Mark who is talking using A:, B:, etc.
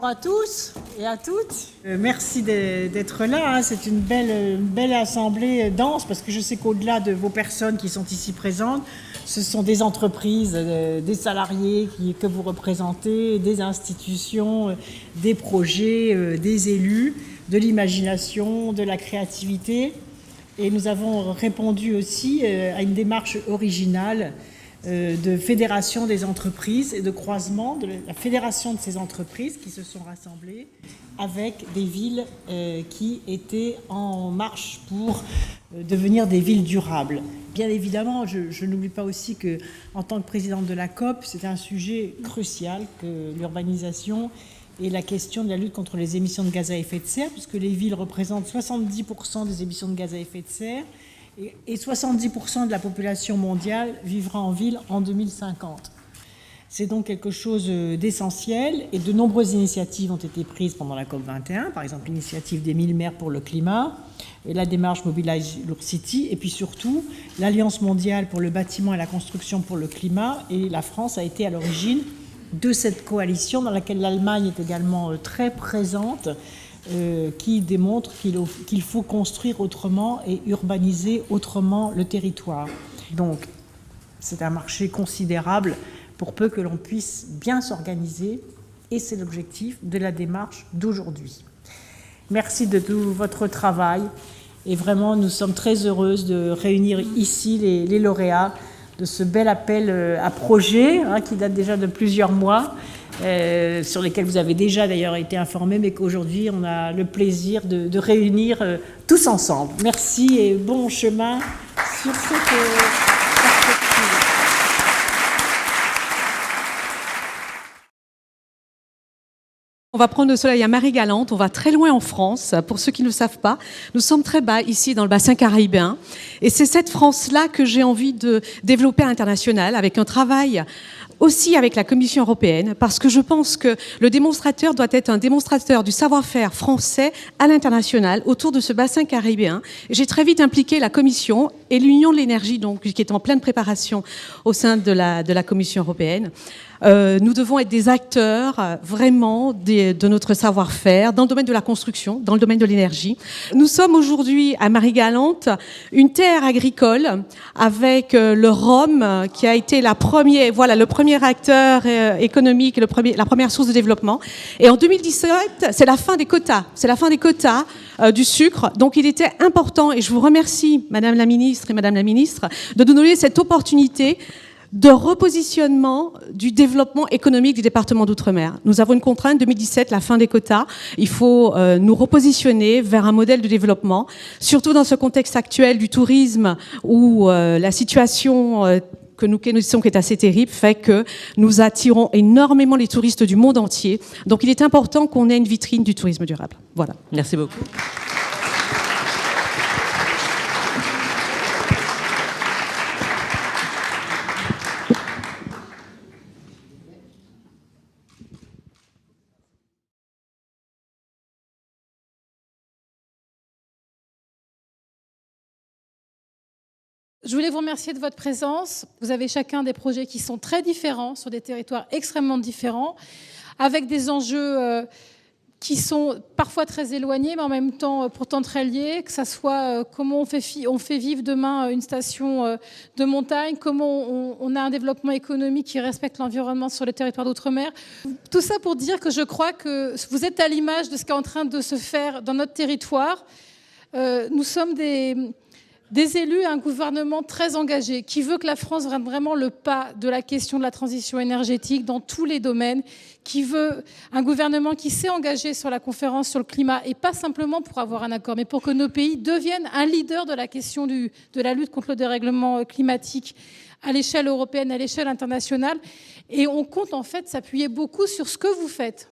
A: Bonjour à tous et à toutes. Merci d'être là. C'est une belle assemblée dense parce que je sais qu'au-delà de vos personnes qui sont ici présentes, ce sont des entreprises, des salariés que vous représentez, des institutions, des projets, des élus, de l'imagination, de la créativité. Et nous avons répondu aussi à une démarche originale de fédération des entreprises et de croisement de la fédération de ces entreprises qui se sont rassemblées avec des villes qui étaient en marche pour devenir des villes durables. Bien évidemment, je n'oublie pas aussi que, en tant que présidente de la COP, c'est un sujet crucial que l'urbanisation et la question de la lutte contre les émissions de gaz à effet de serre, puisque les villes représentent 70% des émissions de gaz à effet de serre, et 70% de la population mondiale vivra en ville en 2050. C'est donc quelque chose d'essentiel et de nombreuses initiatives ont été prises pendant la COP21, par exemple l'initiative des 1000 maires pour le climat, et la démarche Mobilize Your City, et puis surtout l'Alliance mondiale pour le bâtiment et la construction pour le climat, et la France a été à l'origine de cette coalition dans laquelle l'Allemagne est également très présente, qui démontre qu'il faut construire autrement et urbaniser autrement le territoire. Donc, c'est un marché considérable pour peu que l'on puisse bien s'organiser, et c'est l'objectif de la démarche d'aujourd'hui. Merci de tout votre travail, et vraiment, nous sommes très heureuses de réunir ici les lauréats de ce bel appel à projet qui date déjà de plusieurs mois, sur lesquels vous avez déjà d'ailleurs été informés, mais qu'aujourd'hui on a le plaisir de réunir tous ensemble. Merci et bon chemin sur cette perspective.
B: On va prendre le soleil à Marie-Galante, on va très loin en France. Pour ceux qui ne le savent pas, nous sommes très bas ici dans le bassin caribéen. Et c'est cette France-là que j'ai envie de développer à l'international avec un travail aussi avec la Commission européenne, parce que je pense que le démonstrateur doit être un démonstrateur du savoir-faire français à l'international autour de ce bassin caribéen. J'ai très vite impliqué la Commission et l'Union de l'énergie, donc, qui est en pleine préparation au sein de la Commission européenne. Nous devons être des acteurs vraiment de notre savoir-faire dans le domaine de la construction, dans le domaine de l'énergie. Nous sommes aujourd'hui à Marie-Galante, une terre agricole avec le rhum qui a été le premier acteur économique, la première source de développement. Et en 2017, c'est la fin des quotas. C'est la fin des quotas du sucre. Donc il était important, et je vous remercie, Madame la Ministre et Madame la Ministre, de nous donner cette opportunité de repositionnement du développement économique du département d'Outre-mer. Nous avons une contrainte, 2017, la fin des quotas. Il faut nous repositionner vers un modèle de développement, surtout dans ce contexte actuel du tourisme où la situation que nous connaissons, qui est assez terrible, fait que nous attirons énormément les touristes du monde entier. Donc il est important qu'on ait une vitrine du tourisme durable. Voilà.
C: Merci beaucoup.
D: Je voulais vous remercier de votre présence. Vous avez chacun des projets qui sont très différents, sur des territoires extrêmement différents, avec des enjeux qui sont parfois très éloignés, mais en même temps pourtant très liés, que ce soit comment on fait vivre demain une station de montagne, comment on a un développement économique qui respecte l'environnement sur le territoire d'outre-mer. Tout ça pour dire que je crois que vous êtes à l'image de ce qui est en train de se faire dans notre territoire. Nous sommes des élus, un gouvernement très engagé, qui veut que la France prenne vraiment le pas de la question de la transition énergétique dans tous les domaines, qui veut un gouvernement qui s'est engagé sur la conférence sur le climat, et pas simplement pour avoir un accord, mais pour que nos pays deviennent un leader de la question de la lutte contre le dérèglement climatique à l'échelle européenne, à l'échelle internationale. Et on compte en fait s'appuyer beaucoup sur ce que vous faites.